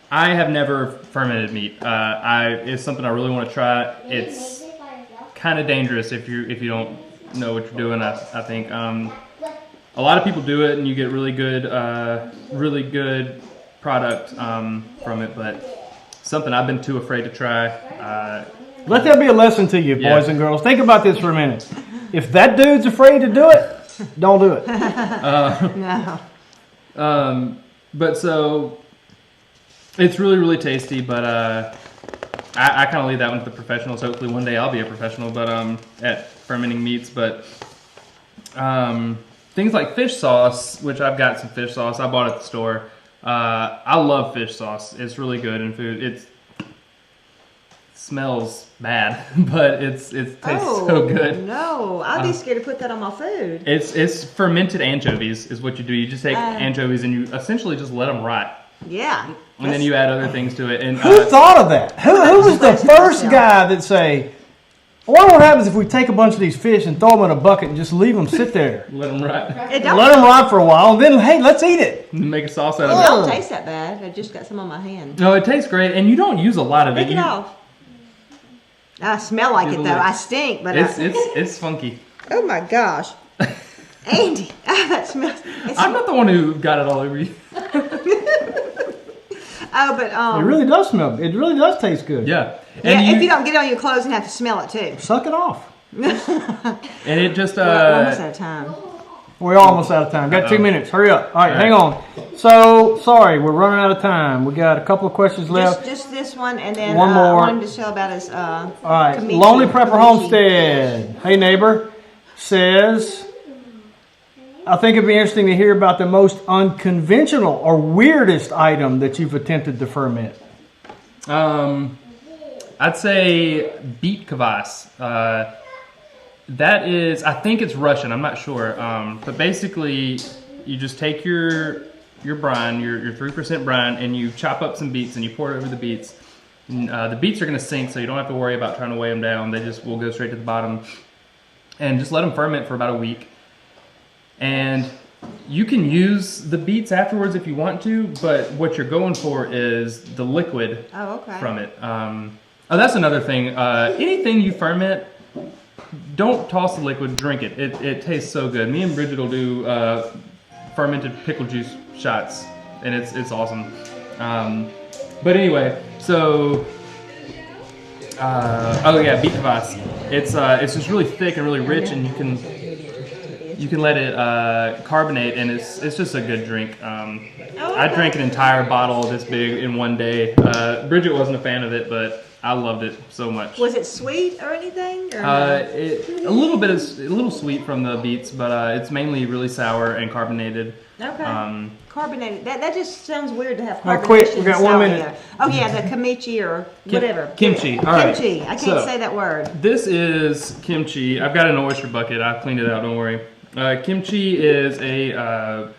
I have never fermented meat. It's something I really want to try. It's kind of dangerous if you don't know what you're doing. I think a lot of people do it and you get really good product from it, but something I've been too afraid to try. Let that be a lesson to you, boys and girls. Think about this for a minute. If that dude's afraid to do it, don't do it. No. But so it's really, really tasty. But I kind of leave that one to the professionals. Hopefully, one day I'll be a professional. But at fermenting meats. But things like fish sauce, which I've got some fish sauce I bought at the store. I love fish sauce. It's really good in food. It smells bad, but it tastes so good. No, I'd be scared to put that on my food. It's fermented anchovies is what you do. You just take anchovies and you essentially just let them rot. Yeah. And then you add other things to it. And who thought of that? Who was the first guy that say, I wonder what happens if we take a bunch of these fish and throw them in a bucket and just leave them sit there? Let them rot. Let them rot for a while, and then, hey, let's eat it. Make a sauce out of It it. don't taste that bad. I just got some on my hand. No, it tastes great, and you don't use a lot of it. Take it off. I smell like it, though. I stink, but it's funky. Oh, my gosh. Andy, that smells... I'm not the one who got it all over you. Oh, but it really does smell. It really does taste good. Yeah. And if you don't get it on your clothes and have to smell it too. Suck it off. And it just We're almost out of time. We're almost out of time. Got 2 minutes. Hurry up. All right, hang on. So sorry, we're running out of time. We got a couple of questions left. Just this one, and then one more. I wanted to tell about his. All right, Lonely Prepper Homestead. Hey neighbor, says. I think it'd be interesting to hear about the most unconventional or weirdest item that you've attempted to ferment. I'd say beet kvass. That is, I think it's Russian. I'm not sure. But basically, you just take your brine, your 3% brine, and you chop up some beets and you pour it over the beets. And, the beets are going to sink, so you don't have to worry about trying to weigh them down. They just will go straight to the bottom. And just let them ferment for about a week. And you can use the beets afterwards if you want to, but what you're going for is the liquid from it. That's another thing. Anything you ferment, don't toss the liquid, drink it. It tastes so good. Me and Bridget will do fermented pickle juice shots, and it's awesome. But anyway, so beet kvass. It's just really thick and really rich, and you can let it carbonate, and it's just a good drink. I drank an entire bottle this big in one day. Bridget wasn't a fan of it, but I loved it so much. Was it sweet or anything? Or a little sweet from the beets, but it's mainly really sour and carbonated. Okay. Carbonated. That just sounds weird to have All right, carbonation. quick, we got 1 minute. Together. Oh yeah, the kimchi or whatever. Kimchi. All right. Kimchi. I can't say that word. This is kimchi. I've got an oyster bucket. I cleaned it out. Don't worry. Kimchi is a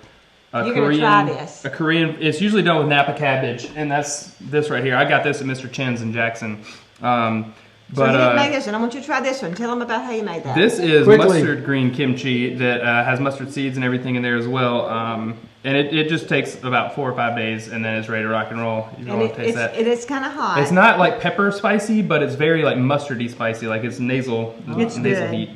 Korean. Try this. A Korean. It's usually done with Napa cabbage, and that's this right here. I got this at Mr. Chen's in Jackson. So you made this one. I want you to try this one. Tell them about how you made that. This is Quickly. mustard green kimchi that has mustard seeds and everything in there as well. And it just takes about 4 or 5 days, and then it's ready to rock and roll. You don't want to taste that. It's kind of hot. It's not like pepper spicy, but it's very like mustardy spicy. Like it's nasal good. heat.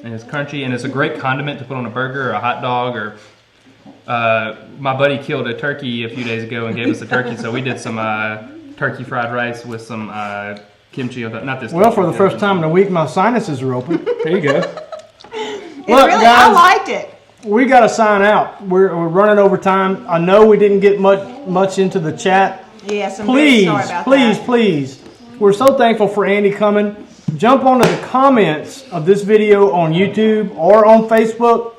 And it's crunchy, and it's a great condiment to put on a burger or a hot dog. Or my buddy killed a turkey a few days ago and gave us a turkey, so we did some turkey fried rice with some kimchi. Not this. Well, for the first time in a week, my sinuses are open. There you go. Look, guys, guys, I liked it. We got to sign out. We're running over time. I know we didn't get much into the chat. Yes, I'm very sorry about that. Please. We're so thankful for Andy coming. Jump onto the comments of this video on YouTube or on Facebook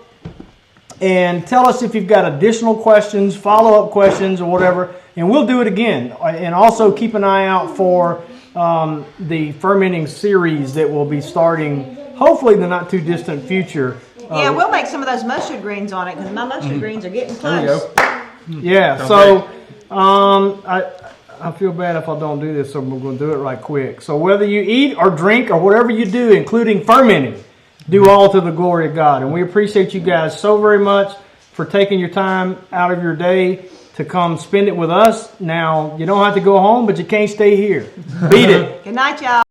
and tell us if you've got additional questions, follow-up questions, or whatever, and we'll do it again. And also keep an eye out for the fermenting series that will be starting hopefully in the not-too-distant future. Yeah, we'll make some of those mustard greens on it because my mustard greens are getting close. There you go. Yeah, so I feel bad if I don't do this, so we're going to do it right quick. So whether you eat or drink or whatever you do, including fermenting, do all to the glory of God. And we appreciate you guys so very much for taking your time out of your day to come spend it with us. Now, you don't have to go home, but you can't stay here. Beat it. Good night, y'all.